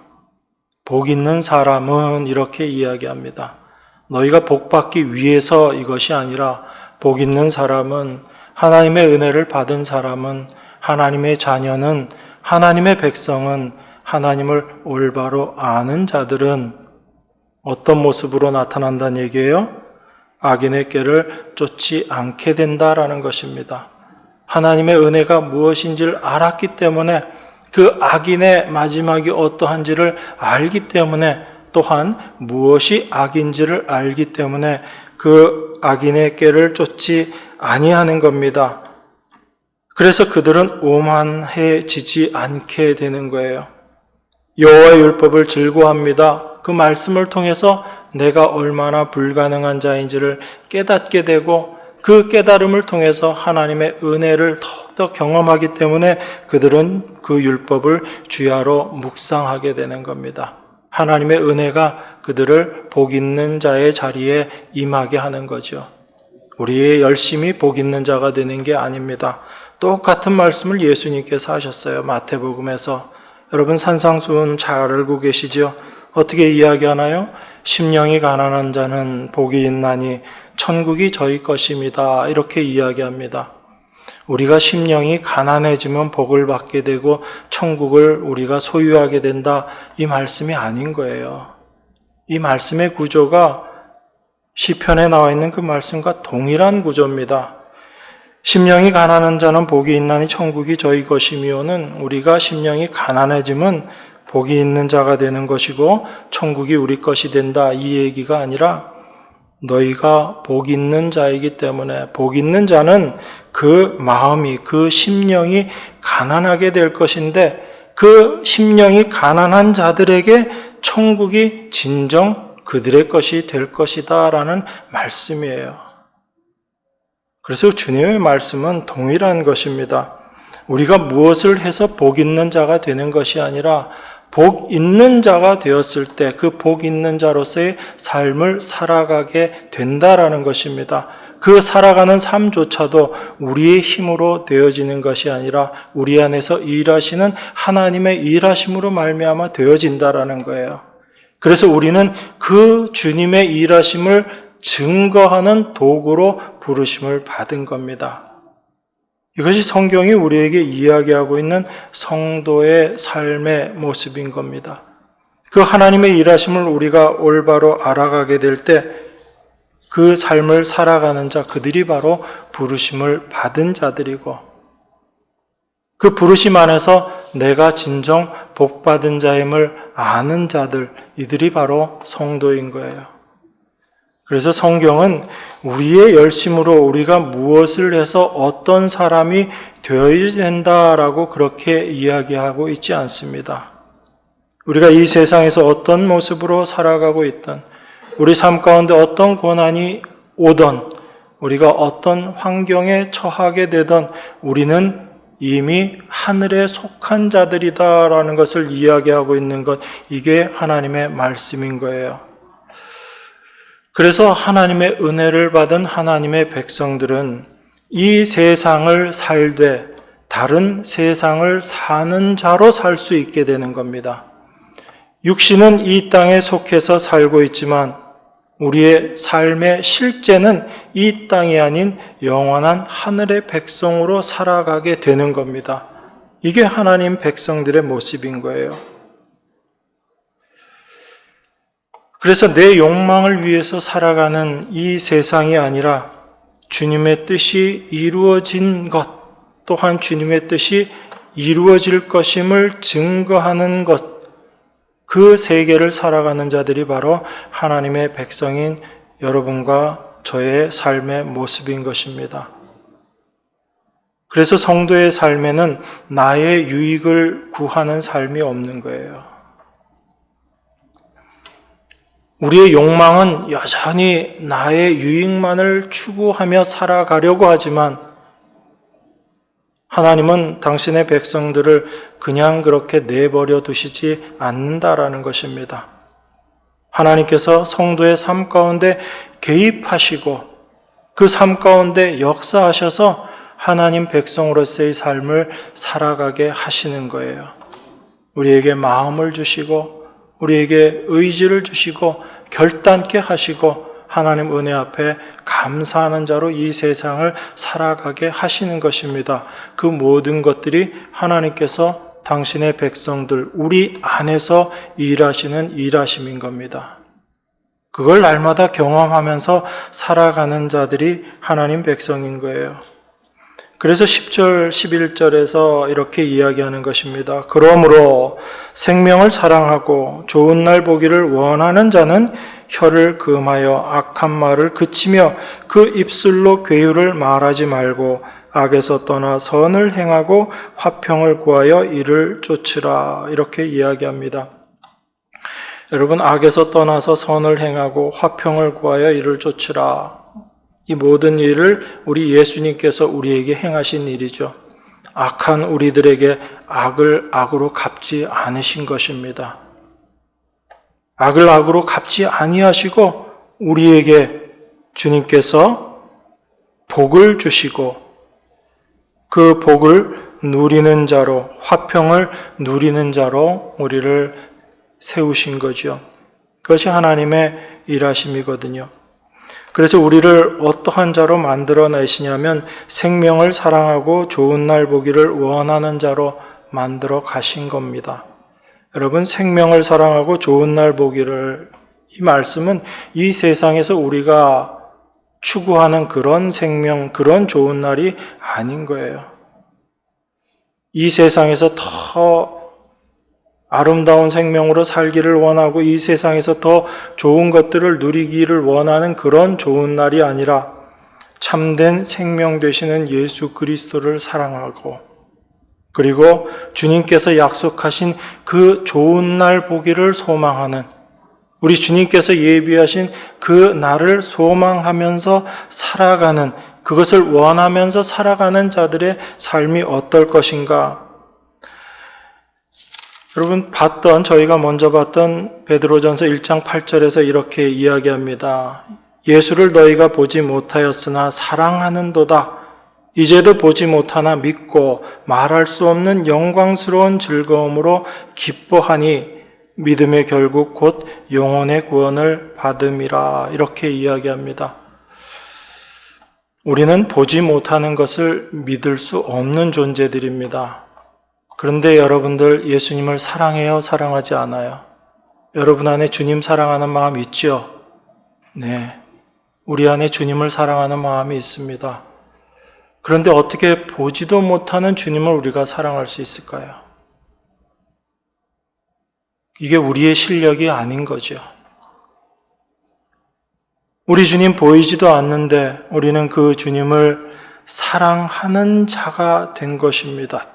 복 있는 사람은 이렇게 이야기합니다. 너희가 복 받기 위해서 이것이 아니라 복 있는 사람은 하나님의 은혜를 받은 사람은 하나님의 자녀는 하나님의 백성은 하나님을 올바로 아는 자들은 어떤 모습으로 나타난다는 얘기예요? 악인의 꾀를 쫓지 않게 된다라는 것입니다. 하나님의 은혜가 무엇인지를 알았기 때문에 그 악인의 마지막이 어떠한지를 알기 때문에 또한 무엇이 악인지를 알기 때문에 그 악인의 꾀를 쫓지 아니하는 겁니다. 그래서 그들은 오만해지지 않게 되는 거예요. 여호와의 율법을 즐거워합니다. 그 말씀을 통해서 내가 얼마나 불가능한 자인지를 깨닫게 되고 그 깨달음을 통해서 하나님의 은혜를 더욱더 경험하기 때문에 그들은 그 율법을 주야로 묵상하게 되는 겁니다. 하나님의 은혜가 그들을 복 있는 자의 자리에 임하게 하는 거죠. 우리의 열심히 복 있는 자가 되는 게 아닙니다. 똑같은 말씀을 예수님께서 하셨어요. 마태복음에서. 여러분 산상수훈 잘 알고 계시죠? 어떻게 이야기하나요? 심령이 가난한 자는 복이 있나니 천국이 저희 것입니다. 이렇게 이야기합니다. 우리가 심령이 가난해지면 복을 받게 되고 천국을 우리가 소유하게 된다. 이 말씀이 아닌 거예요. 이 말씀의 구조가 시편에 나와 있는 그 말씀과 동일한 구조입니다. 심령이 가난한 자는 복이 있나니 천국이 저희 것이며는 우리가 심령이 가난해지면 복이 있는 자가 되는 것이고 천국이 우리 것이 된다. 이 얘기가 아니라 너희가 복 있는 자이기 때문에 복 있는 자는 그 마음이 그 심령이 가난하게 될 것인데 그 심령이 가난한 자들에게 천국이 진정 그들의 것이 될 것이다 라는 말씀이에요. 그래서 주님의 말씀은 동일한 것입니다. 우리가 무엇을 해서 복 있는 자가 되는 것이 아니라 복 있는 자가 되었을 때 그 복 있는 자로서의 삶을 살아가게 된다라는 것입니다. 그 살아가는 삶조차도 우리의 힘으로 되어지는 것이 아니라 우리 안에서 일하시는 하나님의 일하심으로 말미암아 되어진다라는 거예요. 그래서 우리는 그 주님의 일하심을 증거하는 도구로 부르심을 받은 겁니다. 이것이 성경이 우리에게 이야기하고 있는 성도의 삶의 모습인 겁니다. 그 하나님의 일하심을 우리가 올바로 알아가게 될 때 그 삶을 살아가는 자, 그들이 바로 부르심을 받은 자들이고 그 부르심 안에서 내가 진정 복받은 자임을 아는 자들, 이들이 바로 성도인 거예요. 그래서 성경은 우리의 열심으로 우리가 무엇을 해서 어떤 사람이 되어야 된다라고 그렇게 이야기하고 있지 않습니다. 우리가 이 세상에서 어떤 모습으로 살아가고 있든 우리 삶 가운데 어떤 고난이 오든 우리가 어떤 환경에 처하게 되든 우리는 이미 하늘에 속한 자들이다라는 것을 이야기하고 있는 것, 이게 하나님의 말씀인 거예요. 그래서 하나님의 은혜를 받은 하나님의 백성들은 이 세상을 살되 다른 세상을 사는 자로 살 수 있게 되는 겁니다. 육신은 이 땅에 속해서 살고 있지만 우리의 삶의 실제는 이 땅이 아닌 영원한 하늘의 백성으로 살아가게 되는 겁니다. 이게 하나님 백성들의 모습인 거예요. 그래서 내 욕망을 위해서 살아가는 이 세상이 아니라 주님의 뜻이 이루어진 것, 또한 주님의 뜻이 이루어질 것임을 증거하는 것, 그 세계를 살아가는 자들이 바로 하나님의 백성인 여러분과 저의 삶의 모습인 것입니다. 그래서 성도의 삶에는 나의 유익을 구하는 삶이 없는 거예요. 우리의 욕망은 여전히 나의 유익만을 추구하며 살아가려고 하지만 하나님은 당신의 백성들을 그냥 그렇게 내버려 두시지 않는다라는 것입니다. 하나님께서 성도의 삶 가운데 개입하시고 그 삶 가운데 역사하셔서 하나님 백성으로서의 삶을 살아가게 하시는 거예요. 우리에게 마음을 주시고 우리에게 의지를 주시고 결단케 하시고 하나님 은혜 앞에 감사하는 자로 이 세상을 살아가게 하시는 것입니다. 그 모든 것들이 하나님께서 당신의 백성들, 우리 안에서 일하시는 일하심인 겁니다. 그걸 날마다 경험하면서 살아가는 자들이 하나님 백성인 거예요. 그래서 10절, 11절에서 이렇게 이야기하는 것입니다. 그러므로 생명을 사랑하고 좋은 날 보기를 원하는 자는 혀를 금하여 악한 말을 그치며 그 입술로 괴유를 말하지 말고 악에서 떠나 선을 행하고 화평을 구하여 이를 쫓으라. 이렇게 이야기합니다. 여러분, 악에서 떠나서 선을 행하고 화평을 구하여 이를 쫓으라. 이 모든 일을 우리 예수님께서 우리에게 행하신 일이죠. 악한 우리들에게 악을 악으로 갚지 않으신 것입니다. 악을 악으로 갚지 아니하시고 우리에게 주님께서 복을 주시고 그 복을 누리는 자로, 화평을 누리는 자로 우리를 세우신 거죠. 그것이 하나님의 일하심이거든요. 그래서 우리를 어떠한 자로 만들어내시냐면 생명을 사랑하고 좋은 날 보기를 원하는 자로 만들어 가신 겁니다. 여러분, 생명을 사랑하고 좋은 날 보기를, 이 말씀은 이 세상에서 우리가 추구하는 그런 생명, 그런 좋은 날이 아닌 거예요. 이 세상에서 더 아름다운 생명으로 살기를 원하고 이 세상에서 더 좋은 것들을 누리기를 원하는 그런 좋은 날이 아니라 참된 생명 되시는 예수 그리스도를 사랑하고 그리고 주님께서 약속하신 그 좋은 날 보기를 소망하는, 우리 주님께서 예비하신 그 날을 소망하면서 살아가는, 그것을 원하면서 살아가는 자들의 삶이 어떨 것인가? 여러분, 저희가 먼저 봤던 베드로전서 1장 8절에서 이렇게 이야기합니다. 예수를 너희가 보지 못하였으나 사랑하는도다. 이제도 보지 못하나 믿고 말할 수 없는 영광스러운 즐거움으로 기뻐하니 믿음의 결국 곧 영혼의 구원을 받음이라. 이렇게 이야기합니다. 우리는 보지 못하는 것을 믿을 수 없는 존재들입니다. 그런데 여러분들 예수님을 사랑해요? 사랑하지 않아요? 여러분 안에 주님 사랑하는 마음 있죠? 네. 우리 안에 주님을 사랑하는 마음이 있습니다. 그런데 어떻게 보지도 못하는 주님을 우리가 사랑할 수 있을까요? 이게 우리의 실력이 아닌 거죠. 우리 주님 보이지도 않는데 우리는 그 주님을 사랑하는 자가 된 것입니다.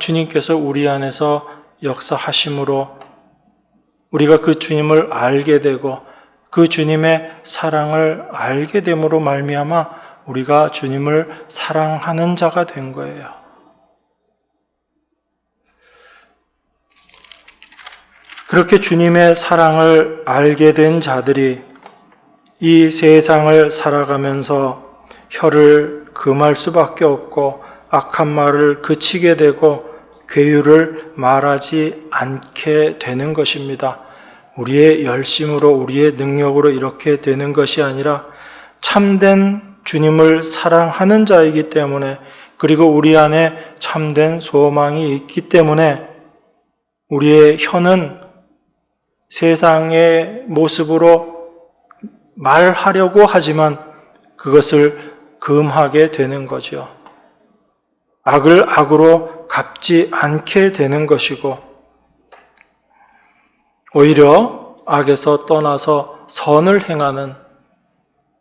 주님께서 우리 안에서 역사하심으로 우리가 그 주님을 알게 되고 그 주님의 사랑을 알게 됨으로 말미암아 우리가 주님을 사랑하는 자가 된 거예요. 그렇게 주님의 사랑을 알게 된 자들이 이 세상을 살아가면서 혀를 금할 수밖에 없고 악한 말을 그치게 되고 괴유를 말하지 않게 되는 것입니다. 우리의 열심으로 우리의 능력으로 이렇게 되는 것이 아니라 참된 주님을 사랑하는 자이기 때문에, 그리고 우리 안에 참된 소망이 있기 때문에 우리의 혀는 세상의 모습으로 말하려고 하지만 그것을 금하게 되는 거죠. 악을 악으로 갚지 않게 되는 것이고, 오히려 악에서 떠나서 선을 행하는,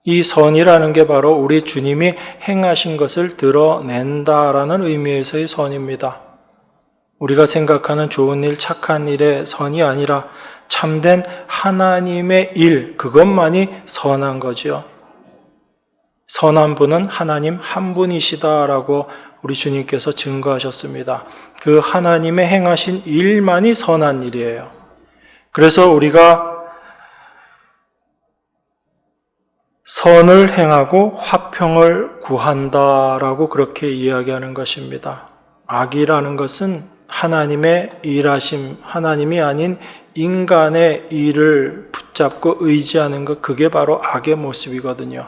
이 선이라는 게 바로 우리 주님이 행하신 것을 드러낸다라는 의미에서의 선입니다. 우리가 생각하는 좋은 일, 착한 일의 선이 아니라 참된 하나님의 일, 그것만이 선한 거죠. 선한 분은 하나님 한 분이시다라고 우리 주님께서 증거하셨습니다. 그 하나님의 행하신 일만이 선한 일이에요. 그래서 우리가 선을 행하고 화평을 구한다라고 그렇게 이야기하는 것입니다. 악이라는 것은 하나님의 일하심, 하나님이 아닌 인간의 일을 붙잡고 의지하는 것, 그게 바로 악의 모습이거든요.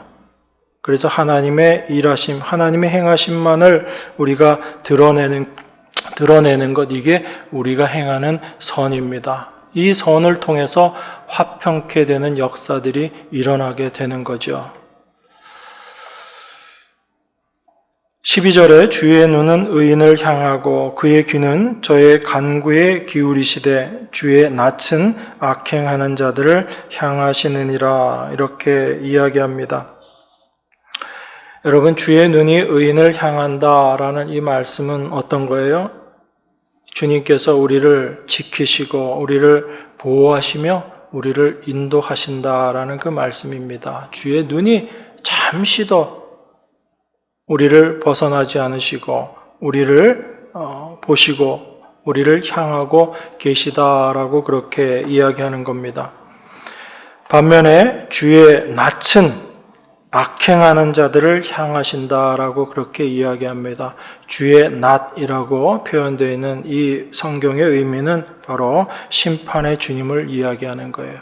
그래서 하나님의 일하심, 하나님의 행하심만을 우리가 드러내는 것, 이게 우리가 행하는 선입니다. 이 선을 통해서 화평케 되는 역사들이 일어나게 되는 거죠. 12절에 주의 눈은 의인을 향하고 그의 귀는 저의 간구에 기울이시되 주의 낯은 악행하는 자들을 향하시느니라, 이렇게 이야기합니다. 여러분, 주의 눈이 의인을 향한다라는 이 말씀은 어떤 거예요? 주님께서 우리를 지키시고 우리를 보호하시며 우리를 인도하신다라는 그 말씀입니다. 주의 눈이 잠시도 우리를 벗어나지 않으시고 우리를 보시고 우리를 향하고 계시다라고 그렇게 이야기하는 겁니다. 반면에 주의 낯은 악행하는 자들을 향하신다라고 그렇게 이야기합니다. 주의 낯이라고 표현되어 있는 이 성경의 의미는 바로 심판의 주님을 이야기하는 거예요.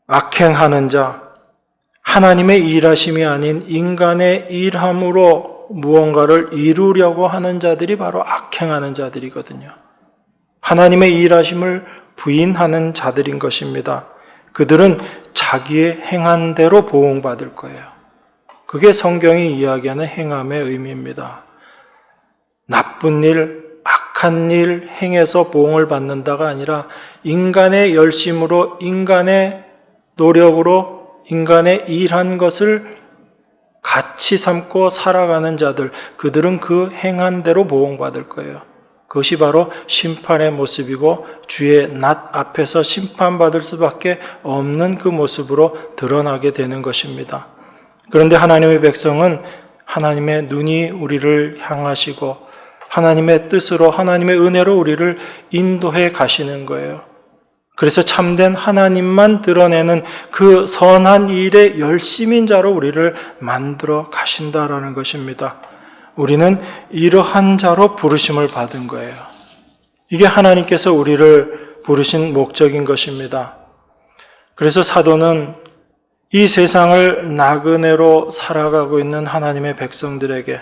악행하는 자, 하나님의 일하심이 아닌 인간의 일함으로 무언가를 이루려고 하는 자들이 바로 악행하는 자들이거든요. 하나님의 일하심을 부인하는 자들인 것입니다. 그들은 자기의 행한 대로 보응받을 거예요. 그게 성경이 이야기하는 행함의 의미입니다. 나쁜 일, 악한 일 행해서 보응을 받는다가 아니라 인간의 열심으로, 인간의 노력으로, 인간의 일한 것을 가치 삼고 살아가는 자들, 그들은 그 행한 대로 보응받을 거예요. 그것이 바로 심판의 모습이고 주의 낯 앞에서 심판받을 수밖에 없는 그 모습으로 드러나게 되는 것입니다. 그런데 하나님의 백성은 하나님의 눈이 우리를 향하시고 하나님의 뜻으로, 하나님의 은혜로 우리를 인도해 가시는 거예요. 그래서 참된 하나님만 드러내는 그 선한 일의 열심인 자로 우리를 만들어 가신다라는 것입니다. 우리는 이러한 자로 부르심을 받은 거예요. 이게 하나님께서 우리를 부르신 목적인 것입니다. 그래서 사도는 이 세상을 나그네로 살아가고 있는 하나님의 백성들에게,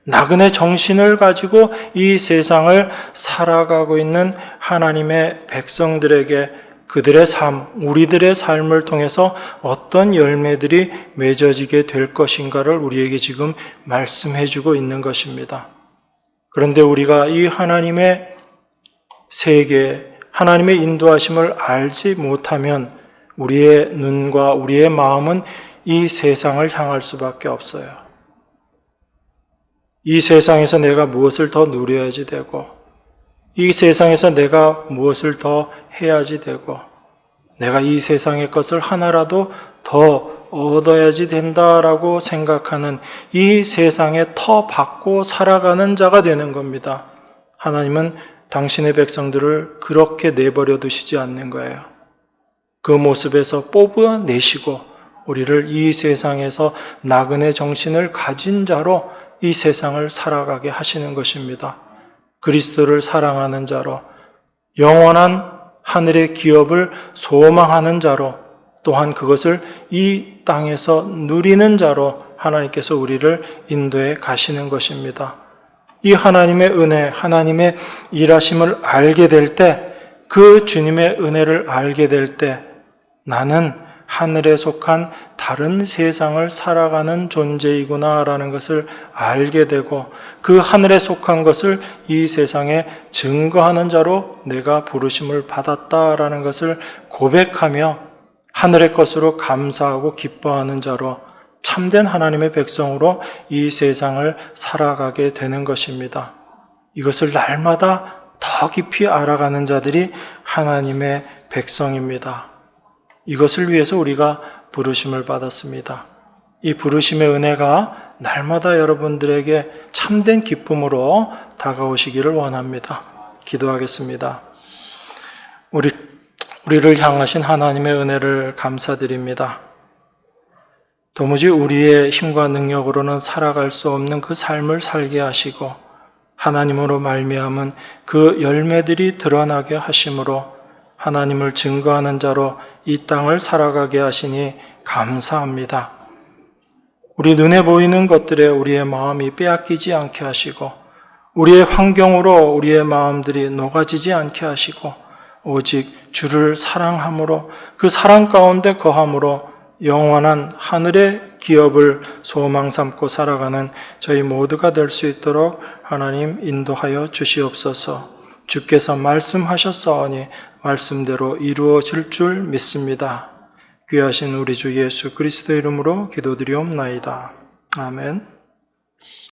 나그네 정신을 가지고 이 세상을 살아가고 있는 하나님의 백성들에게 그들의 삶, 우리들의 삶을 통해서 어떤 열매들이 맺어지게 될 것인가를 우리에게 지금 말씀해 주고 있는 것입니다. 그런데 우리가 이 하나님의 세계, 하나님의 인도하심을 알지 못하면 우리의 눈과 우리의 마음은 이 세상을 향할 수밖에 없어요. 이 세상에서 내가 무엇을 더 누려야지 되고, 이 세상에서 내가 무엇을 더 해야지 되고, 내가 이 세상의 것을 하나라도 더 얻어야지 된다라고 생각하는 이 세상에 터 받고 살아가는 자가 되는 겁니다. 하나님은 당신의 백성들을 그렇게 내버려 두시지 않는 거예요. 그 모습에서 뽑아내시고 우리를 이 세상에서 나그네 정신을 가진 자로 이 세상을 살아가게 하시는 것입니다. 그리스도를 사랑하는 자로, 영원한 하늘의 기업을 소망하는 자로, 또한 그것을 이 땅에서 누리는 자로 하나님께서 우리를 인도해 가시는 것입니다. 이 하나님의 은혜, 하나님의 일하심을 알게 될 때, 그 주님의 은혜를 알게 될 때 나는 하늘에 속한 다른 세상을 살아가는 존재이구나라는 것을 알게 되고 그 하늘에 속한 것을 이 세상에 증거하는 자로 내가 부르심을 받았다라는 것을 고백하며 하늘의 것으로 감사하고 기뻐하는 자로 참된 하나님의 백성으로 이 세상을 살아가게 되는 것입니다. 이것을 날마다 더 깊이 알아가는 자들이 하나님의 백성입니다. 이것을 위해서 우리가 부르심을 받았습니다. 이 부르심의 은혜가 날마다 여러분들에게 참된 기쁨으로 다가오시기를 원합니다. 기도하겠습니다. 우리를 향하신 하나님의 은혜를 감사드립니다. 도무지 우리의 힘과 능력으로는 살아갈 수 없는 그 삶을 살게 하시고 하나님으로 말미암은 그 열매들이 드러나게 하심으로 하나님을 증거하는 자로 이 땅을 살아가게 하시니 감사합니다. 우리 눈에 보이는 것들에 우리의 마음이 빼앗기지 않게 하시고 우리의 환경으로 우리의 마음들이 녹아지지 않게 하시고 오직 주를 사랑함으로 그 사랑 가운데 거함으로 영원한 하늘의 기업을 소망 삼고 살아가는 저희 모두가 될 수 있도록 하나님 인도하여 주시옵소서. 주께서 말씀하셨사오니 말씀대로 이루어질 줄 믿습니다. 귀하신 우리 주 예수 그리스도 이름으로 기도드리옵나이다. 아멘.